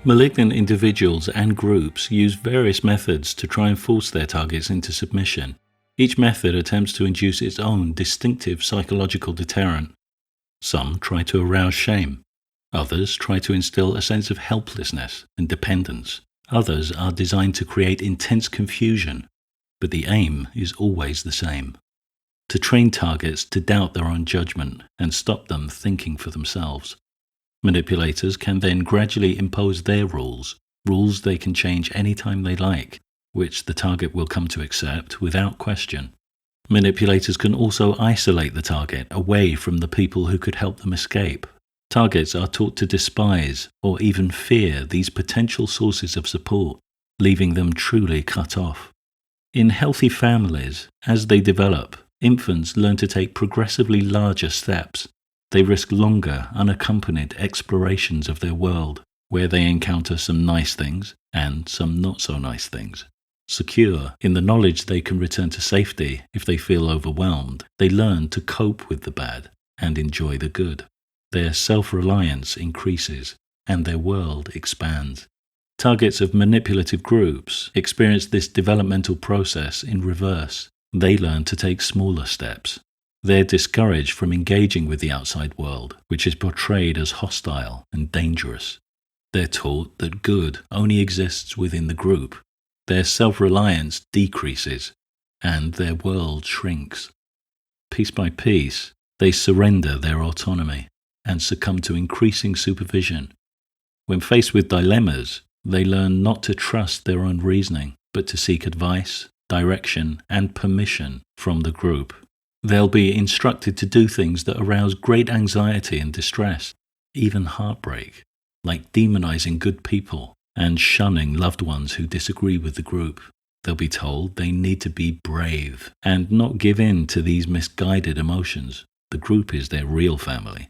Malignant individuals and groups use various methods to try and force their targets into submission. Each method attempts to induce its own distinctive psychological deterrent. Some try to arouse shame. Others try to instill a sense of helplessness and dependence. Others are designed to create intense confusion, but the aim is always the same: to train targets to doubt their own judgment and stop them thinking for themselves. Manipulators can then gradually impose their rules they can change any time they like, which the target will come to accept without question. Manipulators can also isolate the target away from the people who could help them escape. Targets are taught to despise or even fear these potential sources of support, leaving them truly cut off. In healthy families, as they develop, infants learn to take progressively larger steps. They risk longer, unaccompanied explorations of their world, where they encounter some nice things and some not so nice things. Secure in the knowledge they can return to safety if they feel overwhelmed, they learn to cope with the bad and enjoy the good. Their self-reliance increases, and their world expands. Targets of manipulative groups experience this developmental process in reverse. They learn to take smaller steps. They're discouraged from engaging with the outside world, which is portrayed as hostile and dangerous. They're taught that good only exists within the group. Their self-reliance decreases, and their world shrinks. Piece by piece, they surrender their autonomy and succumb to increasing supervision. When faced with dilemmas, they learn not to trust their own reasoning, but to seek advice, direction, and permission from the group. They'll be instructed to do things that arouse great anxiety and distress, even heartbreak, like demonizing good people and shunning loved ones who disagree with the group. They'll be told they need to be brave and not give in to these misguided emotions. The group is their real family.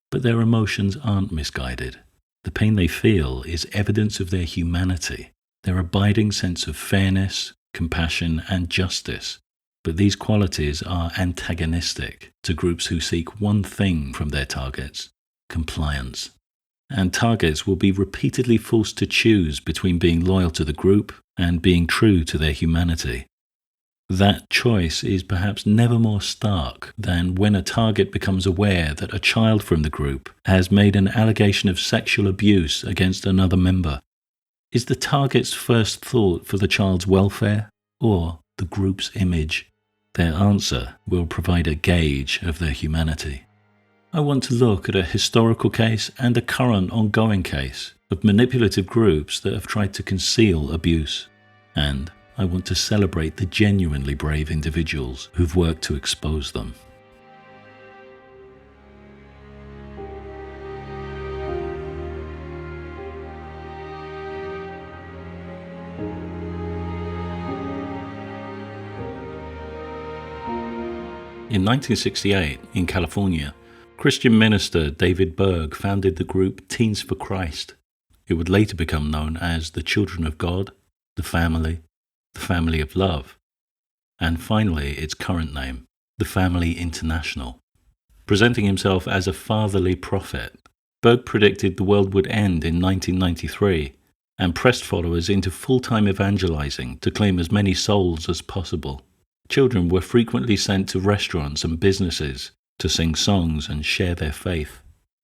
But their emotions aren't misguided. The pain they feel is evidence of their humanity, their abiding sense of fairness, compassion, and justice. But these qualities are antagonistic to groups who seek one thing from their targets: compliance. And targets will be repeatedly forced to choose between being loyal to the group and being true to their humanity. That choice is perhaps never more stark than when a target becomes aware that a child from the group has made an allegation of sexual abuse against another member. Is the target's first thought for the child's welfare or the group's image? Their answer will provide a gauge of their humanity. I want to look at a historical case and a current ongoing case of manipulative groups that have tried to conceal abuse. And I want to celebrate the genuinely brave individuals who've worked to expose them. In 1968, in California, Christian minister David Berg founded the group Teens for Christ. It would later become known as the Children of God, the Family of Love, and finally its current name, the Family International. Presenting himself as a fatherly prophet, Berg predicted the world would end in 1993 and pressed followers into full-time evangelizing to claim as many souls as possible. Children were frequently sent to restaurants and businesses to sing songs and share their faith.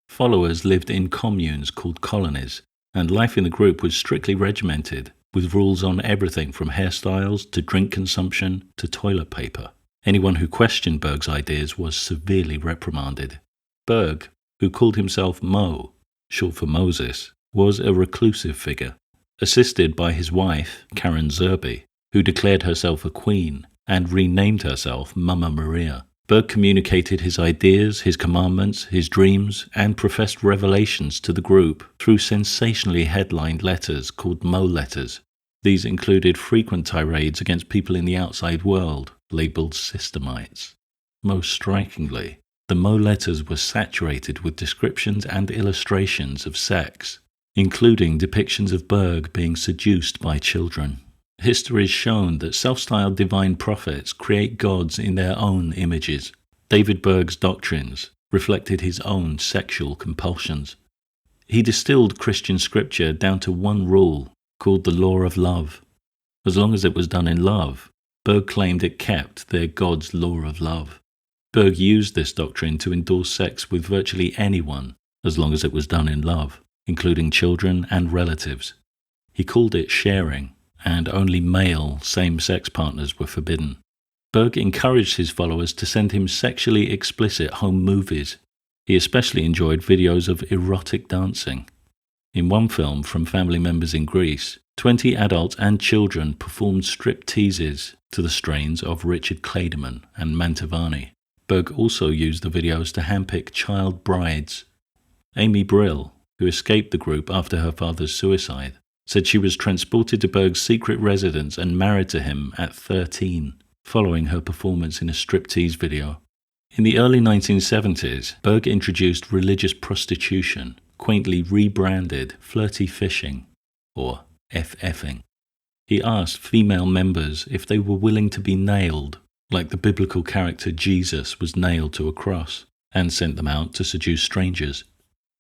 Followers lived in communes called colonies, and life in the group was strictly regimented, with rules on everything from hairstyles to drink consumption to toilet paper. Anyone who questioned Berg's ideas was severely reprimanded. Berg, who called himself Mo, short for Moses, was a reclusive figure, assisted by his wife, Karen Zerby, who declared herself a queen and renamed herself Mama Maria. Berg communicated his ideas, his commandments, his dreams, and professed revelations to the group through sensationally headlined letters called Mo letters. These included frequent tirades against people in the outside world, labeled systemites. Most strikingly, the Mo letters were saturated with descriptions and illustrations of sex, including depictions of Berg being seduced by children. History has shown that self-styled divine prophets create gods in their own images. David Berg's doctrines reflected his own sexual compulsions. He distilled Christian scripture down to one rule, called the law of love. As long as it was done in love, Berg claimed it kept their God's law of love. Berg used this doctrine to endorse sex with virtually anyone, as long as it was done in love, including children and relatives. He called it sharing, and only male same-sex partners were forbidden. Berg encouraged his followers to send him sexually explicit home movies. He especially enjoyed videos of erotic dancing. In one film from family members in Greece, 20 adults and children performed strip teases to the strains of Richard Clayderman and Mantovani. Berg also used the videos to handpick child brides. Amy Bril, who escaped the group after her father's suicide, said she was transported to Berg's secret residence and married to him at 13, following her performance in a striptease video. In the early 1970s, Berg introduced religious prostitution, quaintly rebranded flirty fishing, or FFing. He asked female members if they were willing to be nailed, like the biblical character Jesus was nailed to a cross, and sent them out to seduce strangers.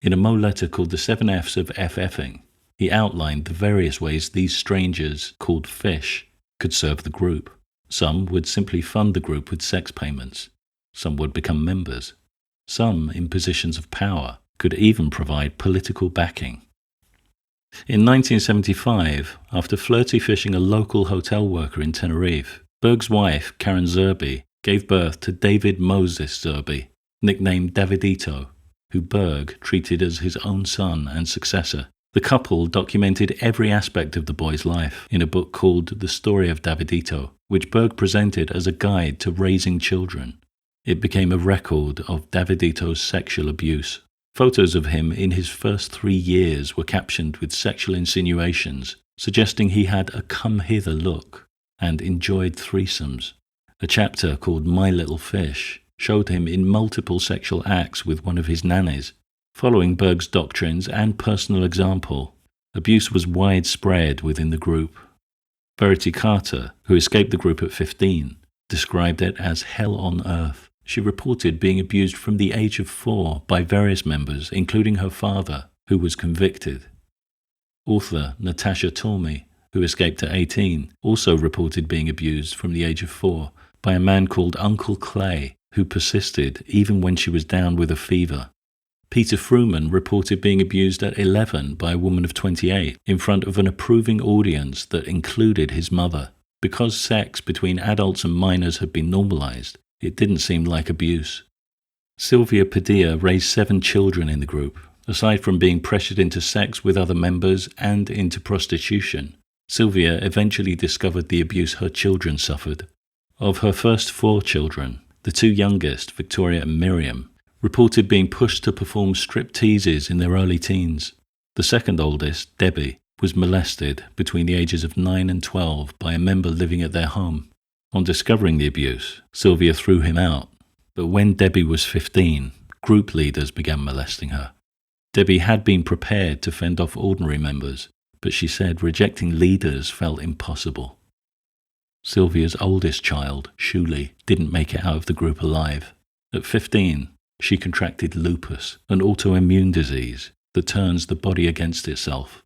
In a Mo letter called The 7 F's of FFing, he outlined the various ways these strangers, called fish, could serve the group. Some would simply fund the group with sex payments. Some would become members. Some, in positions of power, could even provide political backing. In 1975, after flirty fishing a local hotel worker in Tenerife, Berg's wife, Karen Zerby, gave birth to David Moses Zerby, nicknamed Davidito, who Berg treated as his own son and successor. The couple documented every aspect of the boy's life in a book called The Story of Davidito, which Berg presented as a guide to raising children. It became a record of Davidito's sexual abuse. Photos of him in his first 3 years were captioned with sexual insinuations, suggesting he had a come-hither look and enjoyed threesomes. A chapter called My Little Fish showed him in multiple sexual acts with one of his nannies. Following Berg's doctrines and personal example, abuse was widespread within the group. Verity Carter, who escaped the group at 15, described it as hell on earth. She reported being abused from the age of 4 by various members, including her father, who was convicted. Author Natacha Tormey, who escaped at 18, also reported being abused from the age of 4 by a man called Uncle Clay, who persisted even when she was down with a fever. Peter Frouman reported being abused at 11 by a woman of 28 in front of an approving audience that included his mother. Because sex between adults and minors had been normalized, it didn't seem like abuse. Sylvia Padilla raised 7 children in the group. Aside from being pressured into sex with other members and into prostitution, Sylvia eventually discovered the abuse her children suffered. Of her first 4 children, the 2 youngest, Victoria and Miriam, reported being pushed to perform strip teases in their early teens. The second oldest, Debbie, was molested between the ages of 9 and 12 by a member living at their home. On discovering the abuse, Sylvia threw him out, but when Debbie was 15, group leaders began molesting her. Debbie had been prepared to fend off ordinary members, but she said rejecting leaders felt impossible. Sylvia's oldest child, Shuli, didn't make it out of the group alive. At 15, she contracted lupus, an autoimmune disease that turns the body against itself.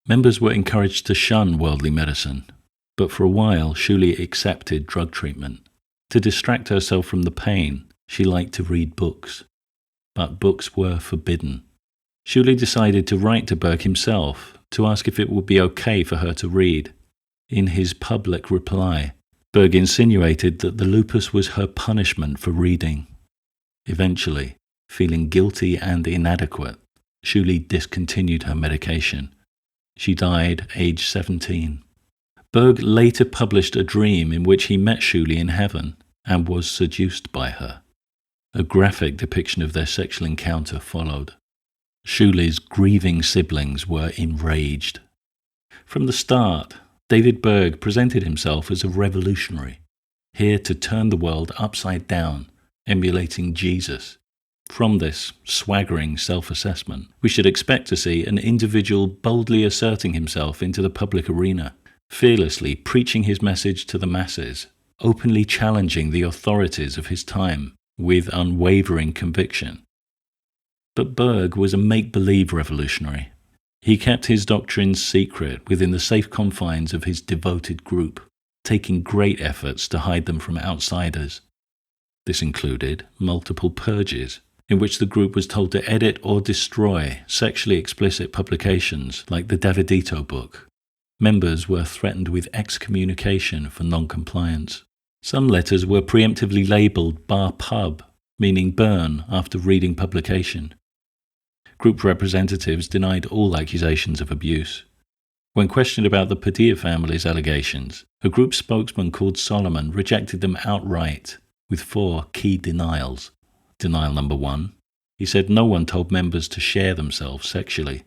Members were encouraged to shun worldly medicine, but for a while Shuli accepted drug treatment. To distract herself from the pain, she liked to read books. But books were forbidden. Shuli decided to write to Berg himself to ask if it would be okay for her to read. In his public reply, Berg insinuated that the lupus was her punishment for reading. Eventually, feeling guilty and inadequate, Shuli discontinued her medication. She died aged 17. Berg later published a dream in which he met Shuli in heaven and was seduced by her. A graphic depiction of their sexual encounter followed. Shuli's grieving siblings were enraged. From the start, David Berg presented himself as a revolutionary, here to turn the world upside down, emulating Jesus. From this swaggering self-assessment, we should expect to see an individual boldly asserting himself into the public arena, fearlessly preaching his message to the masses, openly challenging the authorities of his time with unwavering conviction. But Berg was a make-believe revolutionary. He kept his doctrines secret within the safe confines of his devoted group, taking great efforts to hide them from outsiders. This included multiple purges, in which the group was told to edit or destroy sexually explicit publications like the Djeitko book. Members were threatened with excommunication for non-compliance. Some letters were preemptively labelled bar pub, meaning burn after reading publication. Group representatives denied all accusations of abuse. When questioned about the Padilla family's allegations, a group spokesman called Solomon rejected them outright with 4 key denials. Denial number 1, he said no one told members to share themselves sexually.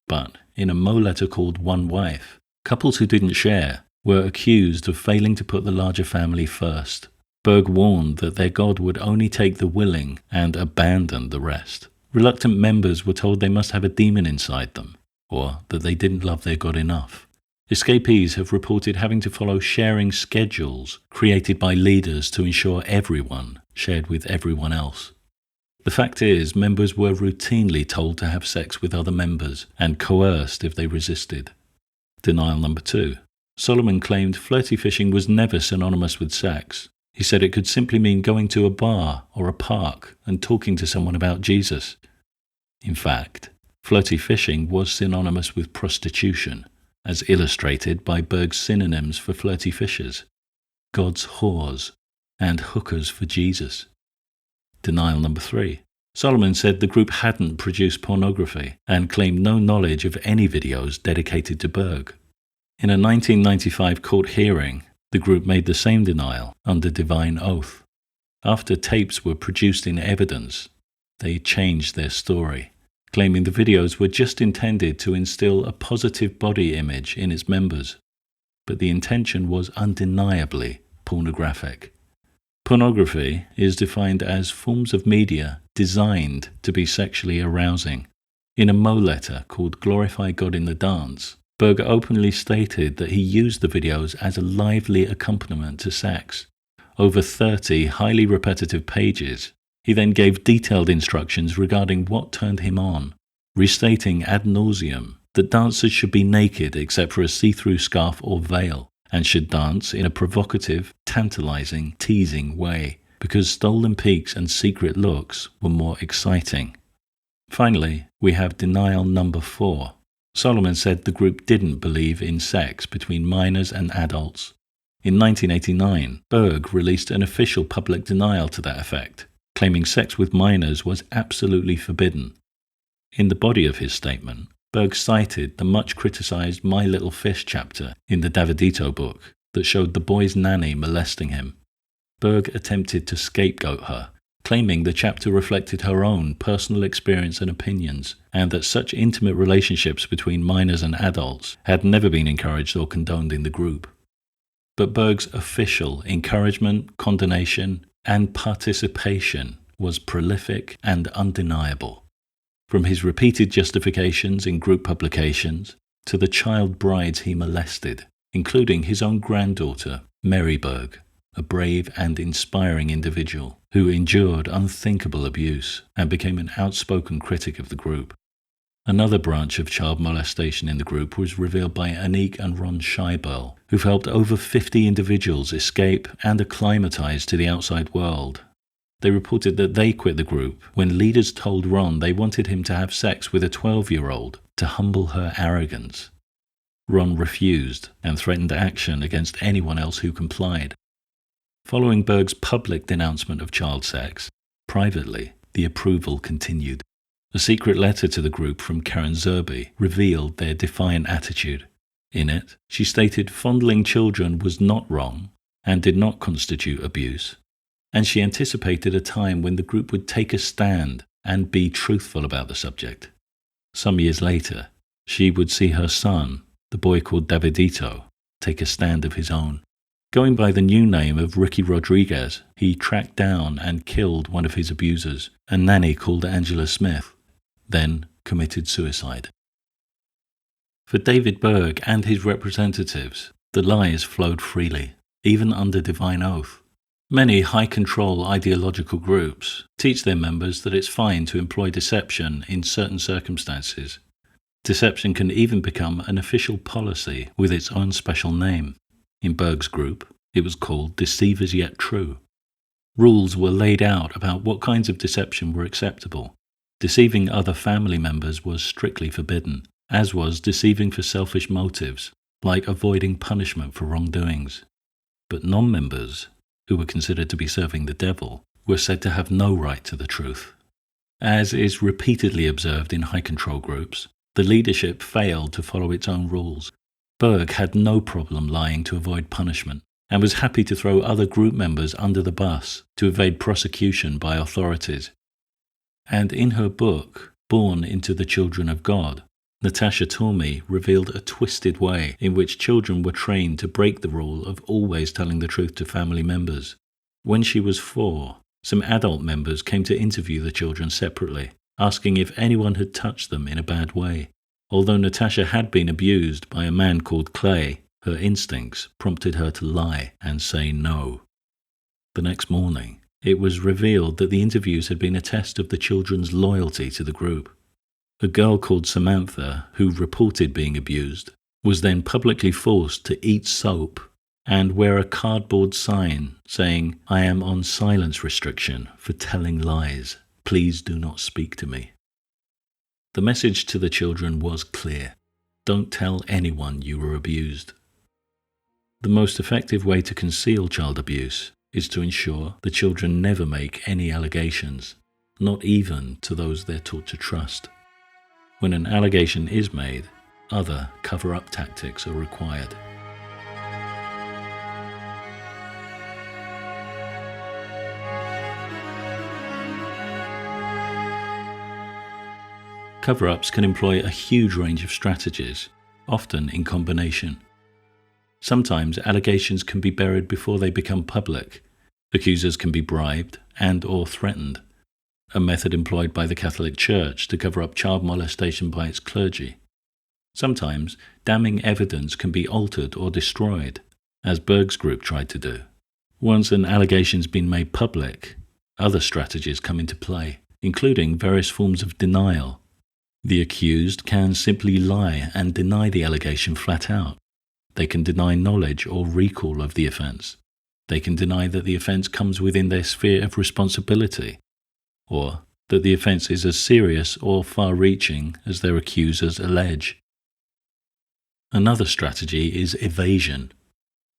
But in a Mo letter called One Wife, couples who didn't share were accused of failing to put the larger family first. Berg warned that their God would only take the willing and abandon the rest. Reluctant members were told they must have a demon inside them, or that they didn't love their God enough. Escapees have reported having to follow sharing schedules created by leaders to ensure everyone shared with everyone else. The fact is, members were routinely told to have sex with other members and coerced if they resisted. Denial number 2. Solomon claimed flirty fishing was never synonymous with sex. He said it could simply mean going to a bar or a park and talking to someone about Jesus. In fact, flirty fishing was synonymous with prostitution, as illustrated by Berg's synonyms for flirty fishers: God's whores and hookers for Jesus. Denial number 3. Solomon said the group hadn't produced pornography and claimed no knowledge of any videos dedicated to Berg. In a 1995 court hearing, the group made the same denial under divine oath. After tapes were produced in evidence, they changed their story, claiming the videos were just intended to instill a positive body image in its members. But the intention was undeniably pornographic. Pornography is defined as forms of media designed to be sexually arousing. In a Mo letter called Glorify God in the Dance, Berg openly stated that he used the videos as a lively accompaniment to sex. Over 30 highly repetitive pages, he then gave detailed instructions regarding what turned him on, restating ad nauseum that dancers should be naked except for a see-through scarf or veil, and should dance in a provocative, tantalizing, teasing way, because stolen peeks and secret looks were more exciting. Finally, we have denial number 4. Solomon said the group didn't believe in sex between minors and adults. In 1989, Berg released an official public denial to that effect, claiming sex with minors was absolutely forbidden. In the body of his statement, Berg cited the much-criticized My Little Fish chapter in the Djeitko book that showed the boy's nanny molesting him. Berg attempted to scapegoat her, claiming the chapter reflected her own personal experience and opinions, and that such intimate relationships between minors and adults had never been encouraged or condoned in the group. But Berg's official encouragement, condonation, and participation was prolific and undeniable. From his repeated justifications in group publications to the child brides he molested, including his own granddaughter, Mary Berg, a brave and inspiring individual who endured unthinkable abuse and became an outspoken critic of the group. Another branch of child molestation in the group was revealed by Anneke and Ron Schieberl, who've helped over 50 individuals escape and acclimatize to the outside world. They reported that they quit the group when leaders told Ron they wanted him to have sex with a 12-year-old to humble her arrogance. Ron refused and threatened action against anyone else who complied. Following Berg's public denouncement of child sex, privately, the approval continued. A secret letter to the group from Karen Zerby revealed their defiant attitude. In it, she stated fondling children was not wrong and did not constitute abuse, and she anticipated a time when the group would take a stand and be truthful about the subject. Some years later, she would see her son, the boy called Djeitko, take a stand of his own. Going by the new name of Ricky Rodriguez, he tracked down and killed one of his abusers, a nanny called Angela Smith, then committed suicide. For David Berg and his representatives, the lies flowed freely, even under divine oath. Many high-control ideological groups teach their members that it's fine to employ deception in certain circumstances. Deception can even become an official policy with its own special name. In Berg's group, it was called Deceivers Yet True. Rules were laid out about what kinds of deception were acceptable. Deceiving other family members was strictly forbidden, as was deceiving for selfish motives, like avoiding punishment for wrongdoings. But non-members, who were considered to be serving the devil, were said to have no right to the truth. As is repeatedly observed in high-control groups, the leadership failed to follow its own rules. Berg had no problem lying to avoid punishment, and was happy to throw other group members under the bus to evade prosecution by authorities. And in her book, Born into the Children of God, Natacha Tormey revealed a twisted way in which children were trained to break the rule of always telling the truth to family members. When she was 4, some adult members came to interview the children separately, asking if anyone had touched them in a bad way. Although Natacha had been abused by a man called Clay, her instincts prompted her to lie and say no. The next morning, it was revealed that the interviews had been a test of the children's loyalty to the group. A girl called Samantha, who reported being abused, was then publicly forced to eat soap and wear a cardboard sign saying, "I am on silence restriction for telling lies. Please do not speak to me." The message to the children was clear. Don't tell anyone you were abused. The most effective way to conceal child abuse is to ensure the children never make any allegations, not even to those they're taught to trust. When an allegation is made, other cover-up tactics are required. Cover-ups can employ a huge range of strategies, often in combination. Sometimes allegations can be buried before they become public. Accusers can be bribed and/or threatened, a method employed by the Catholic Church to cover up child molestation by its clergy. Sometimes damning evidence can be altered or destroyed, as Berg's group tried to do. Once an allegation's been made public, other strategies come into play, including various forms of denial. The accused can simply lie and deny the allegation flat out. They can deny knowledge or recall of the offence. They can deny that the offence comes within their sphere of responsibility, or that the offence is as serious or far-reaching as their accusers allege. Another strategy is evasion.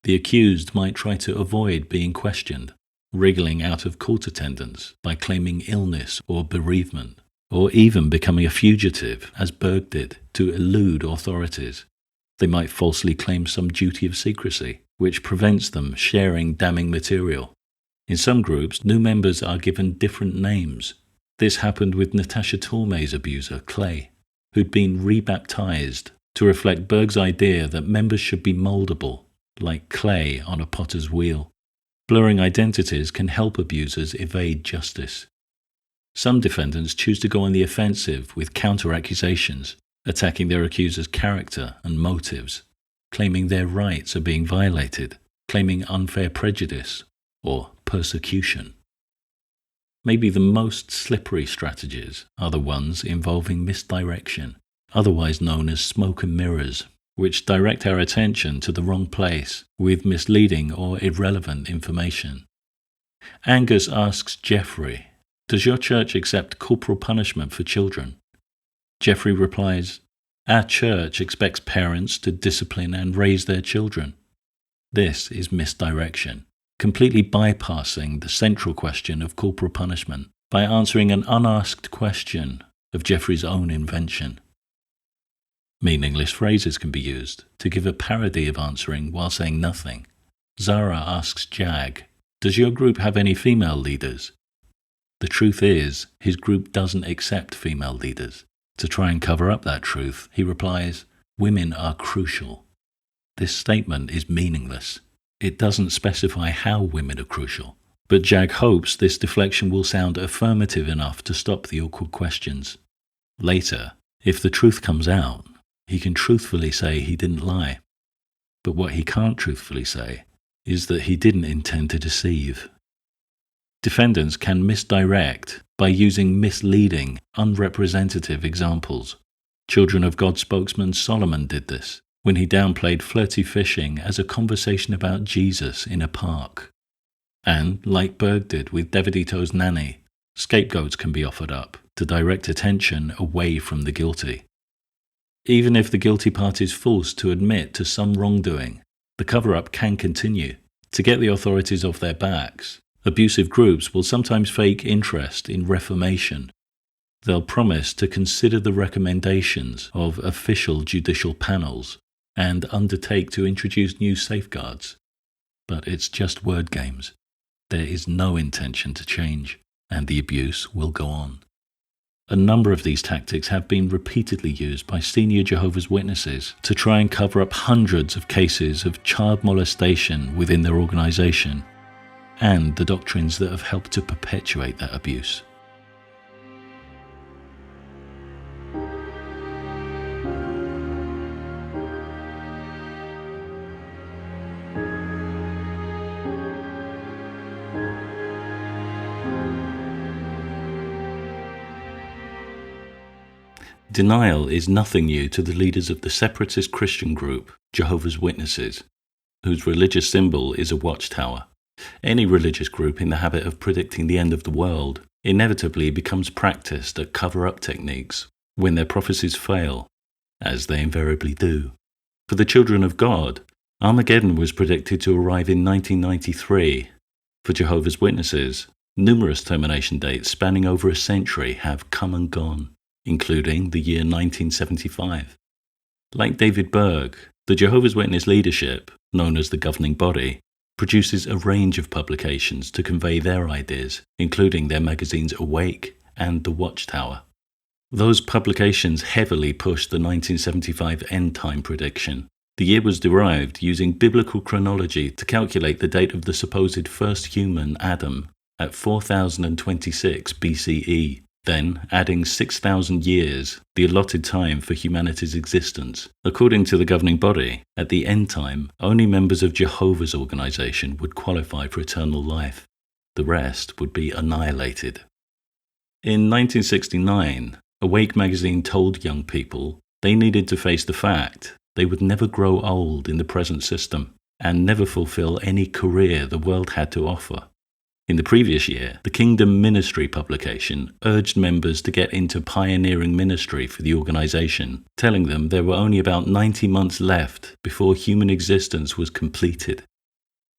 The accused might try to avoid being questioned, wriggling out of court attendance by claiming illness or bereavement, or even becoming a fugitive, as Berg did, to elude authorities. They might falsely claim some duty of secrecy, which prevents them sharing damning material. In some groups, new members are given different names. This happened with Natacha Tormey's abuser, Clay, who'd been rebaptized to reflect Berg's idea that members should be moldable, like clay on a potter's wheel. Blurring identities can help abusers evade justice. Some defendants choose to go on the offensive with counter-accusations, attacking their accuser's character and motives, claiming their rights are being violated, claiming unfair prejudice, or persecution. Maybe the most slippery strategies are the ones involving misdirection, otherwise known as smoke and mirrors, which direct our attention to the wrong place with misleading or irrelevant information. Angus asks Jeffrey, "Does your church accept corporal punishment for children?" Jeffrey replies, "Our church expects parents to discipline and raise their children." This is misdirection, completely bypassing the central question of corporal punishment by answering an unasked question of Jeffrey's own invention. Meaningless phrases can be used to give a parody of answering while saying nothing. Zara asks Jag, "Does your group have any female leaders?" The truth is, his group doesn't accept female leaders. To try and cover up that truth, he replies, "Women are crucial." This statement is meaningless. It doesn't specify how women are crucial, but Jag hopes this deflection will sound affirmative enough to stop the awkward questions. Later, if the truth comes out, he can truthfully say he didn't lie. But what he can't truthfully say is that he didn't intend to deceive. Defendants can misdirect by using misleading, unrepresentative examples. Children of God spokesman Solomon did this when he downplayed flirty fishing as a conversation about Jesus in a park. And, like Berg did with Davidito's nanny, scapegoats can be offered up to direct attention away from the guilty. Even if the guilty party is forced to admit to some wrongdoing, the cover-up can continue. To get the authorities off their backs, abusive groups will sometimes fake interest in reformation. They'll promise to consider the recommendations of official judicial panels and undertake to introduce new safeguards. But it's just word games. There is no intention to change, and the abuse will go on. A number of these tactics have been repeatedly used by senior Jehovah's Witnesses to try and cover up hundreds of cases of child molestation within their organization, and the doctrines that have helped to perpetuate that abuse. Denial is nothing new to the leaders of the separatist Christian group, Jehovah's Witnesses, whose religious symbol is a watchtower. Any religious group in the habit of predicting the end of the world inevitably becomes practiced at cover-up techniques when their prophecies fail, as they invariably do. For the children of God, Armageddon was predicted to arrive in 1993. For Jehovah's Witnesses, numerous termination dates spanning over a century have come and gone, including the year 1975. Like David Berg, the Jehovah's Witness leadership, known as the governing body, produces a range of publications to convey their ideas, including their magazines Awake and The Watchtower. Those publications heavily pushed the 1975 end-time prediction. The year was derived using biblical chronology to calculate the date of the supposed first human, Adam, at 4026 BCE, then adding 6,000 years, the allotted time for humanity's existence. According to the governing body, at the end time, only members of Jehovah's organization would qualify for eternal life. The rest would be annihilated. In 1969, Awake magazine told young people they needed to face the fact they would never grow old in the present system and never fulfill any career the world had to offer. In the previous year, the Kingdom Ministry publication urged members to get into pioneering ministry for the organization, telling them there were only about 90 months left before human existence was completed.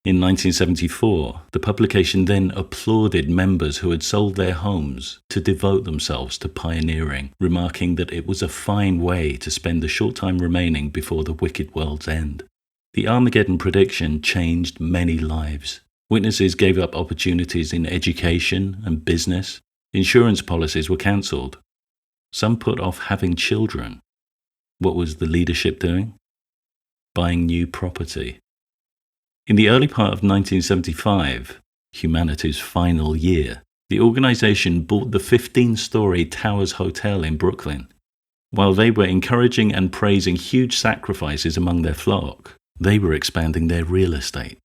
In 1974, the publication then applauded members who had sold their homes to devote themselves to pioneering, remarking that it was a fine way to spend the short time remaining before the wicked world's end. The Armageddon prediction changed many lives. Witnesses gave up opportunities in education and business. Insurance policies were cancelled. Some put off having children. What was the leadership doing? Buying new property. In the early part of 1975, humanity's final year, the organization bought the 15-story Towers Hotel in Brooklyn. While they were encouraging and praising huge sacrifices among their flock, they were expanding their real estate.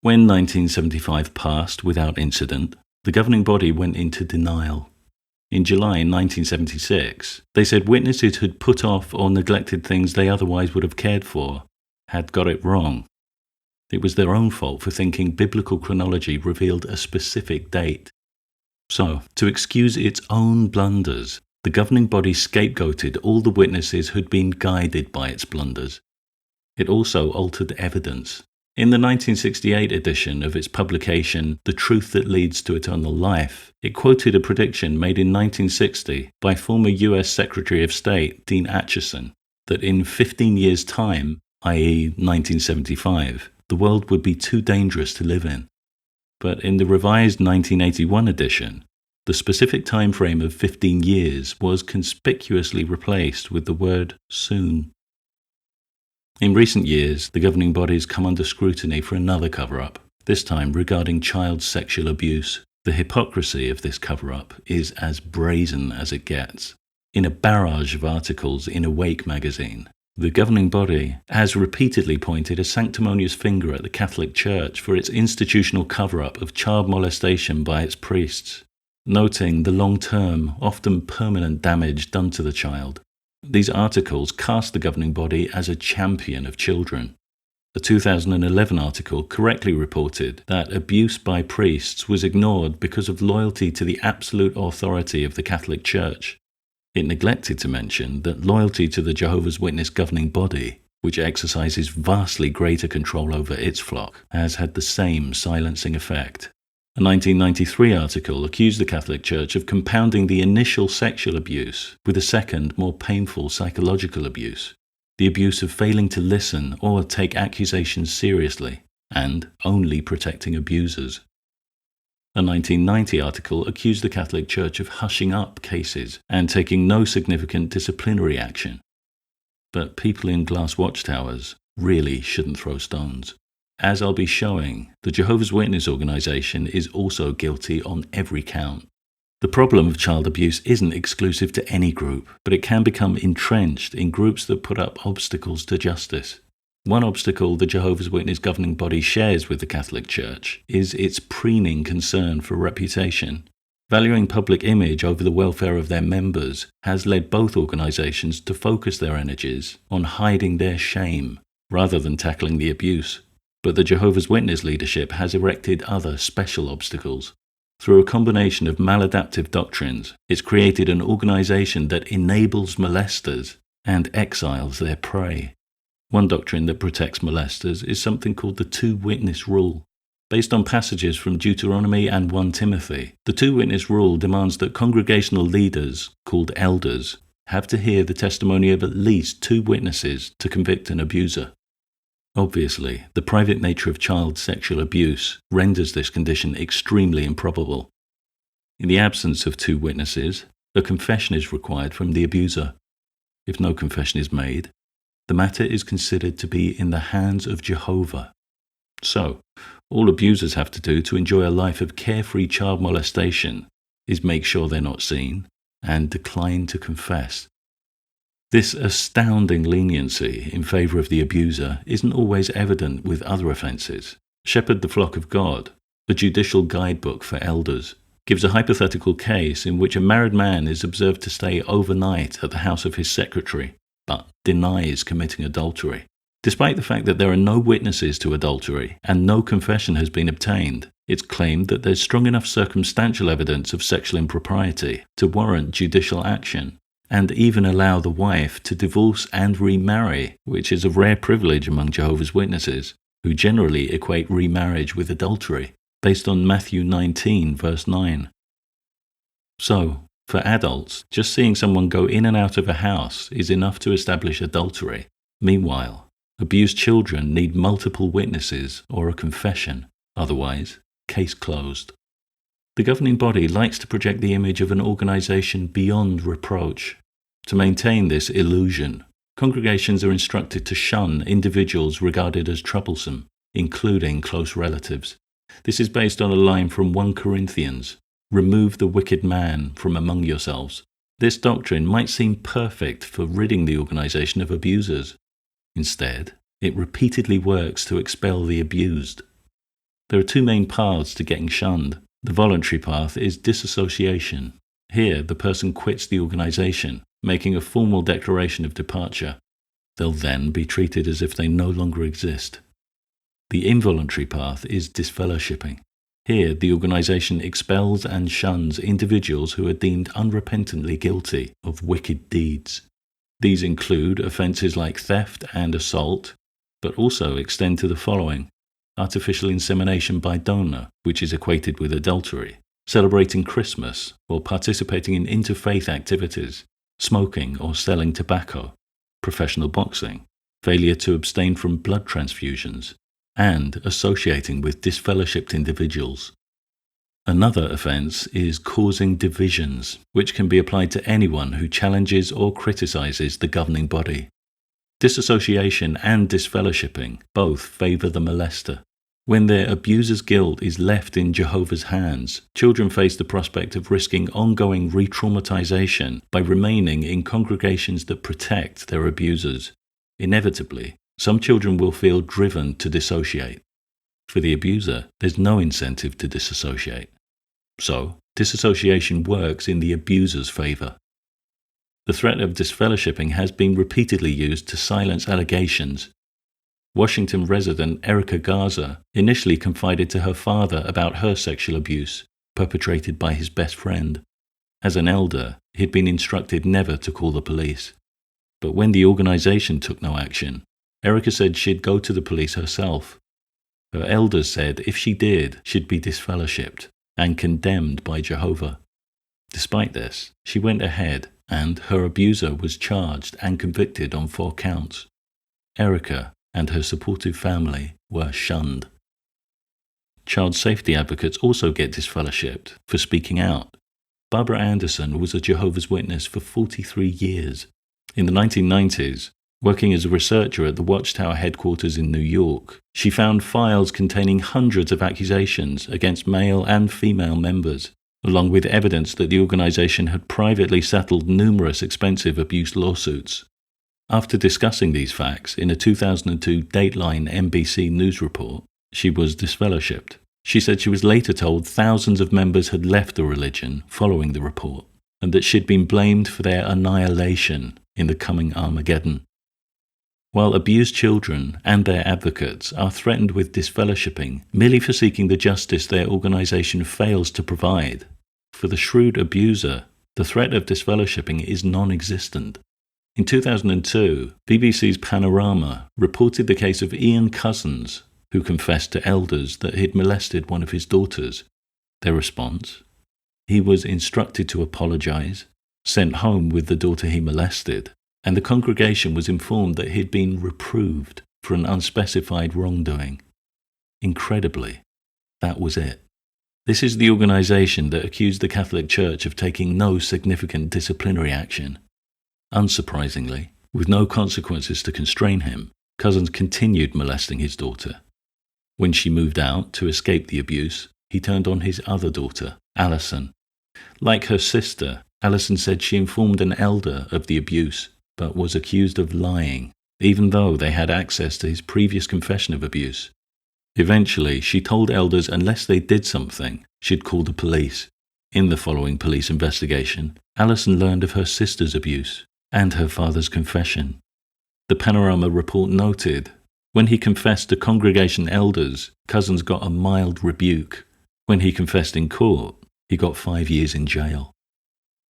When 1975 passed without incident, the governing body went into denial. In July 1976, they said witnesses who'd put off or neglected things they otherwise would have cared for had got it wrong. It was their own fault for thinking biblical chronology revealed a specific date. So, to excuse its own blunders, the governing body scapegoated all the witnesses who'd been guided by its blunders. It also altered evidence. In the 1968 edition of its publication, The Truth That Leads to Eternal Life, it quoted a prediction made in 1960 by former US Secretary of State Dean Acheson that in 15 years' time, i.e. 1975, the world would be too dangerous to live in. But in the revised 1981 edition, the specific time frame of 15 years was conspicuously replaced with the word soon. In recent years, the governing bodies come under scrutiny for another cover-up, this time regarding child sexual abuse. The hypocrisy of this cover-up is as brazen as it gets. In a barrage of articles in Awake magazine, The governing body has repeatedly pointed a sanctimonious finger at the Catholic Church for its institutional cover-up of child molestation by its priests, noting the long-term, often permanent damage done to the child. These articles cast the governing body as a champion of children. A 2011 article correctly reported that abuse by priests was ignored because of loyalty to the absolute authority of the Catholic Church. It neglected to mention that loyalty to the Jehovah's Witness governing body, which exercises vastly greater control over its flock, has had the same silencing effect. A 1993 article accused the Catholic Church of compounding the initial sexual abuse with a second, more painful psychological abuse, the abuse of failing to listen or take accusations seriously, and only protecting abusers. A 1990 article accused the Catholic Church of hushing up cases and taking no significant disciplinary action. But people in glass watchtowers really shouldn't throw stones. As I'll be showing, the Jehovah's Witness organization is also guilty on every count. The problem of child abuse isn't exclusive to any group, but it can become entrenched in groups that put up obstacles to justice. One obstacle the Jehovah's Witness governing body shares with the Catholic Church is its preening concern for reputation. Valuing public image over the welfare of their members has led both organizations to focus their energies on hiding their shame rather than tackling the abuse. But the Jehovah's Witness leadership has erected other special obstacles. Through a combination of maladaptive doctrines, it's created an organization that enables molesters and exiles their prey. One doctrine that protects molesters is something called the two-witness rule. Based on passages from Deuteronomy and 1 Timothy, the two-witness rule demands that congregational leaders, called elders, have to hear the testimony of at least 2 witnesses to convict an abuser. Obviously, the private nature of child sexual abuse renders this condition extremely improbable. In the absence of 2 witnesses, a confession is required from the abuser. If no confession is made, the matter is considered to be in the hands of Jehovah. So, all abusers have to do to enjoy a life of carefree child molestation is make sure they're not seen and decline to confess. This astounding leniency in favor of the abuser isn't always evident with other offenses. Shepherd the Flock of God, a judicial guidebook for elders, gives a hypothetical case in which a married man is observed to stay overnight at the house of his secretary, but denies committing adultery. Despite the fact that there are no witnesses to adultery and no confession has been obtained, it's claimed that there's strong enough circumstantial evidence of sexual impropriety to warrant judicial action, and even allow the wife to divorce and remarry, which is a rare privilege among Jehovah's Witnesses, who generally equate remarriage with adultery, based on Matthew 19, verse 9. So, for adults, just seeing someone go in and out of a house is enough to establish adultery. Meanwhile, abused children need multiple witnesses or a confession, otherwise, case closed. The governing body likes to project the image of an organization beyond reproach. To maintain this illusion, congregations are instructed to shun individuals regarded as troublesome, including close relatives. This is based on a line from 1 Corinthians, "Remove the wicked man from among yourselves." This doctrine might seem perfect for ridding the organization of abusers. Instead, it repeatedly works to expel the abused. There are 2 main paths to getting shunned. The voluntary path is disassociation. Here, the person quits the organization, making a formal declaration of departure. They'll then be treated as if they no longer exist. The involuntary path is disfellowshipping. Here, the organization expels and shuns individuals who are deemed unrepentantly guilty of wicked deeds. These include offenses like theft and assault, but also extend to the following: artificial insemination by donor, which is equated with adultery, celebrating Christmas or participating in interfaith activities, smoking or selling tobacco, professional boxing, failure to abstain from blood transfusions, and associating with disfellowshipped individuals. Another offence is causing divisions, which can be applied to anyone who challenges or criticizes the governing body. Disassociation and disfellowshipping both favour the molester. When their abuser's guilt is left in Jehovah's hands, children face the prospect of risking ongoing re-traumatization by remaining in congregations that protect their abusers. Inevitably, some children will feel driven to dissociate. For the abuser, there's no incentive to disassociate. So, disassociation works in the abuser's favor. The threat of disfellowshipping has been repeatedly used to silence allegations. Washington resident Erika Garza initially confided to her father about her sexual abuse, perpetrated by his best friend. As an elder, he'd been instructed never to call the police. But when the organization took no action, Erika said she'd go to the police herself. Her elders said if she did, she'd be disfellowshipped and condemned by Jehovah. Despite this, she went ahead, and her abuser was charged and convicted on 4 counts. Erika and her supportive family were shunned. Child safety advocates also get disfellowshipped for speaking out. Barbara Anderson was a Jehovah's Witness for 43 years. In the 1990s, working as a researcher at the Watchtower headquarters in New York, she found files containing hundreds of accusations against male and female members, along with evidence that the organization had privately settled numerous expensive abuse lawsuits. After discussing these facts in a 2002 Dateline NBC News report, she was disfellowshipped. She said she was later told thousands of members had left the religion following the report, and that she'd been blamed for their annihilation in the coming Armageddon. While abused children and their advocates are threatened with disfellowshipping merely for seeking the justice their organization fails to provide, for the shrewd abuser, the threat of disfellowshipping is non-existent. In 2002, BBC's Panorama reported the case of Ian Cousins, who confessed to elders that he'd molested one of his daughters. Their response? He was instructed to apologize, sent home with the daughter he molested, and the congregation was informed that he'd been reproved for an unspecified wrongdoing. Incredibly, that was it. This is the organization that accused the Catholic Church of taking no significant disciplinary action. Unsurprisingly, with no consequences to constrain him, Cousins continued molesting his daughter. When she moved out to escape the abuse, he turned on his other daughter, Alison. Like her sister, Alison said she informed an elder of the abuse, but was accused of lying, even though they had access to his previous confession of abuse. Eventually, she told elders unless they did something, she'd call the police. In the following police investigation, Alison learned of her sister's abuse and her father's confession. The Panorama report noted, when he confessed to congregation elders, Cousins got a mild rebuke. When he confessed in court, he got 5 years in jail.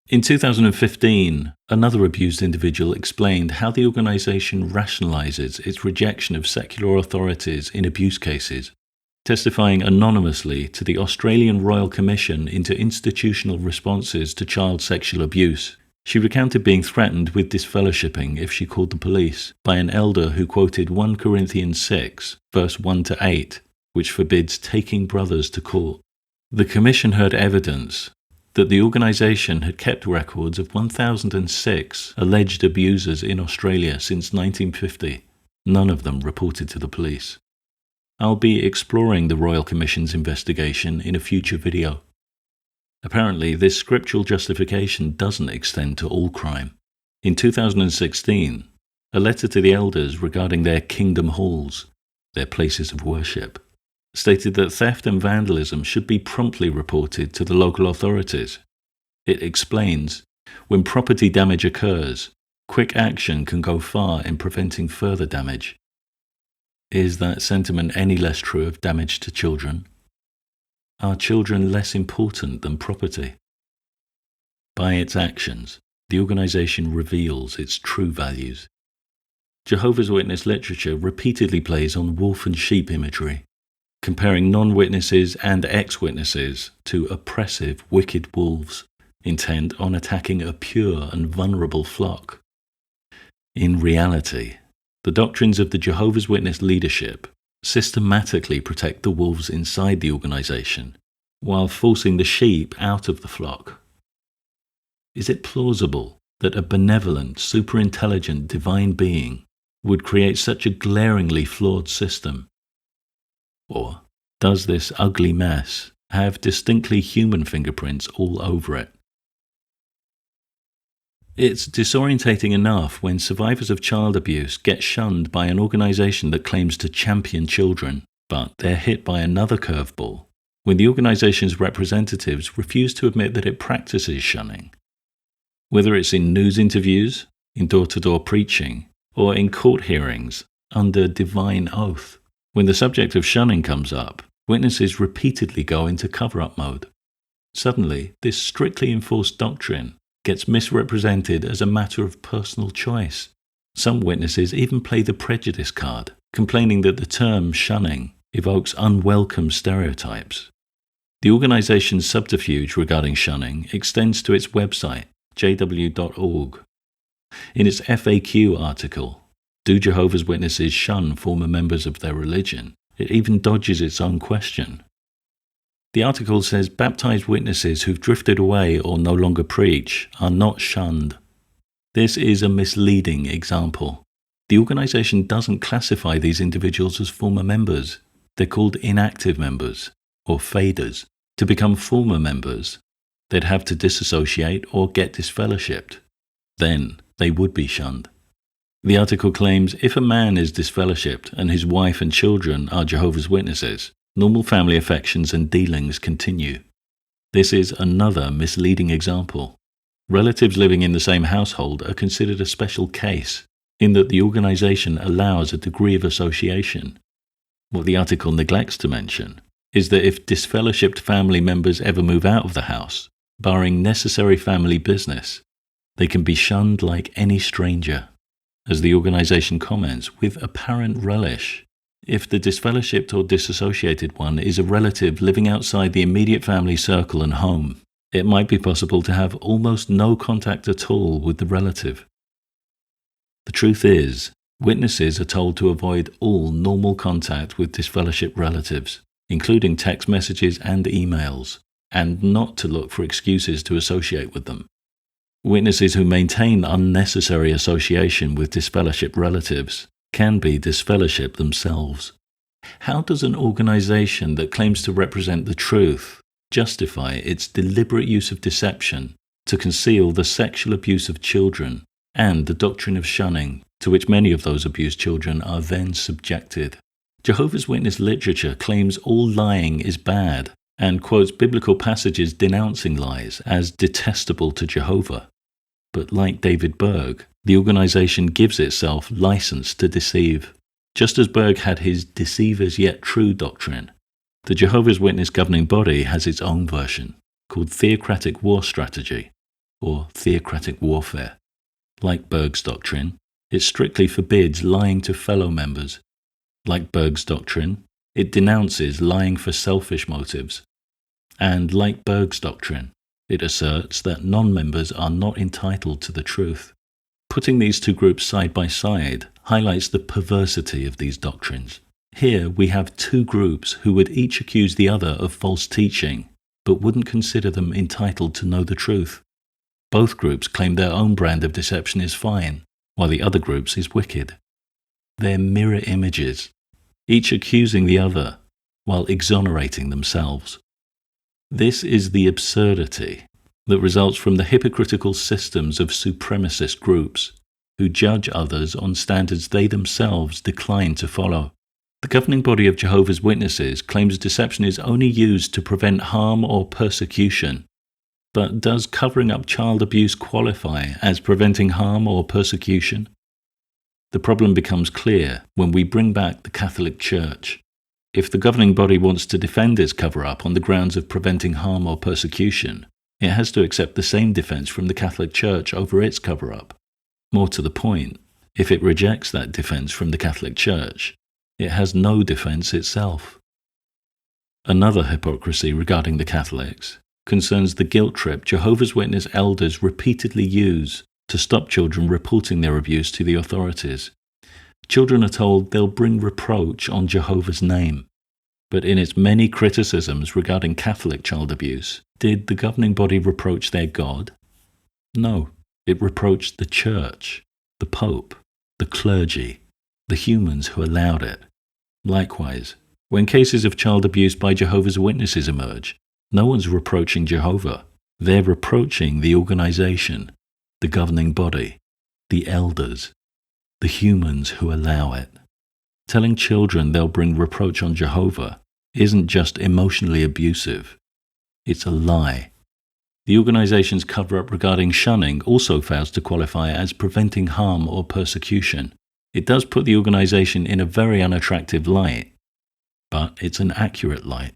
In 2015, another abused individual explained how the organization rationalizes its rejection of secular authorities in abuse cases. Testifying anonymously to the Australian Royal Commission into Institutional Responses to Child Sexual Abuse, she recounted being threatened with disfellowshipping if she called the police by an elder who quoted 1 Corinthians 6, verse 1-8, which forbids taking brothers to court. The commission heard evidence that the organisation had kept records of 1,006 alleged abusers in Australia since 1950. None of them reported to the police. I'll be exploring the Royal Commission's investigation in a future video. Apparently, this scriptural justification doesn't extend to all crime. In 2016, a letter to the elders regarding their kingdom halls, their places of worship, stated that theft and vandalism should be promptly reported to the local authorities. It explains, when property damage occurs, quick action can go far in preventing further damage. Is that sentiment any less true of damage to children? Are children less important than property? By its actions, the organization reveals its true values. Jehovah's Witness literature repeatedly plays on wolf and sheep imagery, comparing non-witnesses and ex-witnesses to oppressive, wicked wolves, intent on attacking a pure and vulnerable flock. In reality, the doctrines of the Jehovah's Witness leadership systematically protect the wolves inside the organization, while forcing the sheep out of the flock. Is it plausible that a benevolent, superintelligent divine being would create such a glaringly flawed system? Or does this ugly mess have distinctly human fingerprints all over it? It's disorientating enough when survivors of child abuse get shunned by an organization that claims to champion children, but they're hit by another curveball when the organization's representatives refuse to admit that it practices shunning. Whether it's in news interviews, in door-to-door preaching, or in court hearings under divine oath, when the subject of shunning comes up, witnesses repeatedly go into cover-up mode. Suddenly, this strictly enforced doctrine gets misrepresented as a matter of personal choice. Some witnesses even play the prejudice card, complaining that the term shunning evokes unwelcome stereotypes. The organization's subterfuge regarding shunning extends to its website, jw.org. In its FAQ article, "Do Jehovah's Witnesses shun former members of their religion?" it even dodges its own question. The article says baptized witnesses who've drifted away or no longer preach are not shunned. This is a misleading example. The organization doesn't classify these individuals as former members. They're called inactive members, or faders. To become former members, they'd have to disassociate or get disfellowshipped. Then they would be shunned. The article claims if a man is disfellowshipped and his wife and children are Jehovah's Witnesses, normal family affections and dealings continue. This is another misleading example. Relatives living in the same household are considered a special case, in that the organization allows a degree of association. What the article neglects to mention is that if disfellowshipped family members ever move out of the house, barring necessary family business, they can be shunned like any stranger. As the organization comments, with apparent relish, if the disfellowshipped or disassociated one is a relative living outside the immediate family circle and home, it might be possible to have almost no contact at all with the relative. The truth is, witnesses are told to avoid all normal contact with disfellowshipped relatives, including text messages and emails, and not to look for excuses to associate with them. Witnesses who maintain unnecessary association with disfellowshipped relatives can be disfellowshipped themselves. How does an organization that claims to represent the truth justify its deliberate use of deception to conceal the sexual abuse of children and the doctrine of shunning to which many of those abused children are then subjected? Jehovah's Witness literature claims all lying is bad and quotes biblical passages denouncing lies as detestable to Jehovah. But like David Berg, the organization gives itself license to deceive. Just as Berg had his deceivers yet true doctrine, the Jehovah's Witness governing body has its own version, called theocratic war strategy, or theocratic warfare. Like Berg's doctrine, it strictly forbids lying to fellow members. Like Berg's doctrine, it denounces lying for selfish motives. And like Berg's doctrine, it asserts that non-members are not entitled to the truth. Putting these two groups side by side highlights the perversity of these doctrines. Here we have two groups who would each accuse the other of false teaching, but wouldn't consider them entitled to know the truth. Both groups claim their own brand of deception is fine, while the other group's is wicked. They're mirror images, each accusing the other while exonerating themselves. This is the absurdity that results from the hypocritical systems of supremacist groups who judge others on standards they themselves decline to follow. The governing body of Jehovah's Witnesses claims deception is only used to prevent harm or persecution. But does covering up child abuse qualify as preventing harm or persecution? The problem becomes clear when we bring back the Catholic Church. If the governing body wants to defend its cover-up on the grounds of preventing harm or persecution, it has to accept the same defense from the Catholic Church over its cover-up. More to the point, if it rejects that defense from the Catholic Church, it has no defense itself. Another hypocrisy regarding the Catholics concerns the guilt trip Jehovah's Witness elders repeatedly use to stop children reporting their abuse to the authorities. Children are told they'll bring reproach on Jehovah's name. But in its many criticisms regarding Catholic child abuse, did the governing body reproach their God? No, it reproached the Church, the Pope, the clergy, the humans who allowed it. Likewise, when cases of child abuse by Jehovah's Witnesses emerge, no one's reproaching Jehovah. They're reproaching the organization. the governing body, the elders, the humans who allow it. Telling children they'll bring reproach on Jehovah isn't just emotionally abusive, it's a lie. The organization's cover-up regarding shunning also fails to qualify as preventing harm or persecution. It does put the organization in a very unattractive light, but it's an accurate light.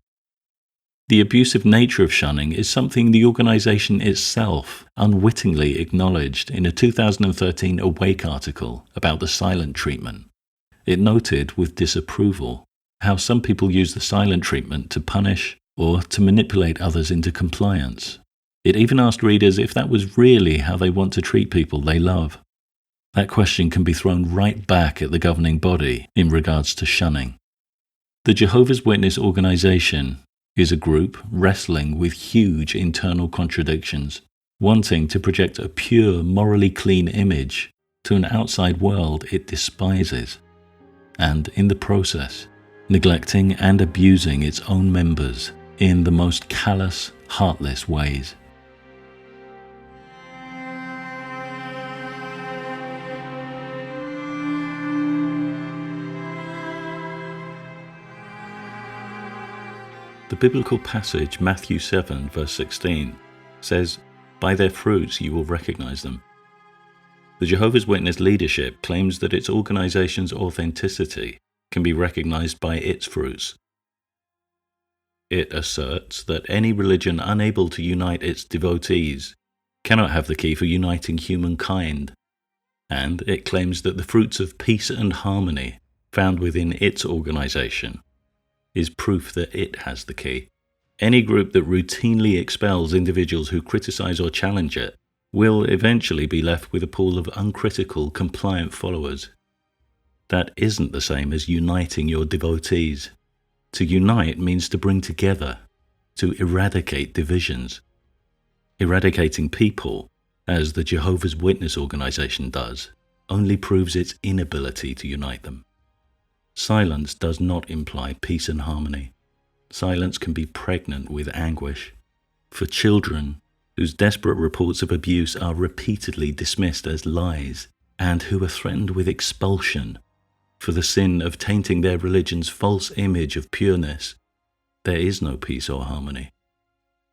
The abusive nature of shunning is something the organization itself unwittingly acknowledged in a 2013 Awake article about the silent treatment. It noted with disapproval how some people use the silent treatment to punish or to manipulate others into compliance. It even asked readers if that was really how they want to treat people they love. That question can be thrown right back at the governing body in regards to shunning. The Jehovah's Witness organization is a group wrestling with huge internal contradictions, wanting to project a pure, morally clean image to an outside world it despises, and in the process, neglecting and abusing its own members in the most callous, heartless ways. The biblical passage, Matthew 7, verse 16, says, "By their fruits you will recognize them." The Jehovah's Witness leadership claims that its organization's authenticity can be recognized by its fruits. It asserts that any religion unable to unite its devotees cannot have the key for uniting humankind, and it claims that the fruits of peace and harmony found within its organization is proof that it has the key. Any group that routinely expels individuals who criticize or challenge it will eventually be left with a pool of uncritical, compliant followers. That isn't the same as uniting your devotees. To unite means to bring together, to eradicate divisions. Eradicating people, as the Jehovah's Witness organization does, only proves its inability to unite them. Silence does not imply peace and harmony. Silence can be pregnant with anguish. For children whose desperate reports of abuse are repeatedly dismissed as lies, and who are threatened with expulsion for the sin of tainting their religion's false image of pureness, there is no peace or harmony.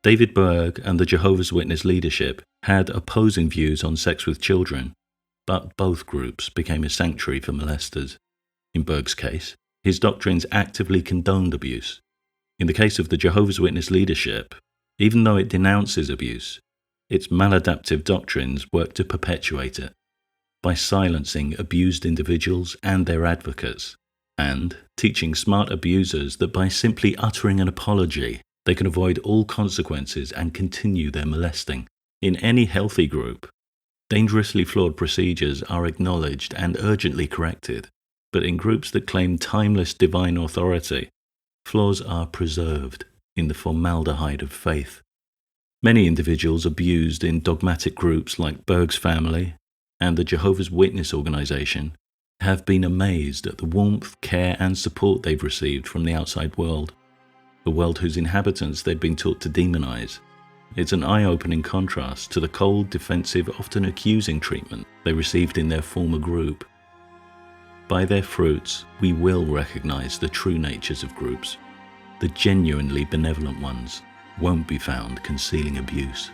David Berg and the Jehovah's Witness leadership had opposing views on sex with children, but both groups became a sanctuary for molesters. In Berg's case, his doctrines actively condoned abuse. In the case of the Jehovah's Witness leadership, even though it denounces abuse, its maladaptive doctrines work to perpetuate it by silencing abused individuals and their advocates, and teaching smart abusers that by simply uttering an apology, they can avoid all consequences and continue their molesting. In any healthy group, dangerously flawed procedures are acknowledged and urgently corrected. But in groups that claim timeless divine authority, flaws are preserved in the formaldehyde of faith. Many individuals abused in dogmatic groups like Berg's family and the Jehovah's Witness organization have been amazed at the warmth, care, and support they've received from the outside world, a world whose inhabitants they've been taught to demonize. It's an eye-opening contrast to the cold, defensive, often accusing treatment they received in their former group. By their fruits, we will recognize the true natures of groups. The genuinely benevolent ones won't be found concealing abuse.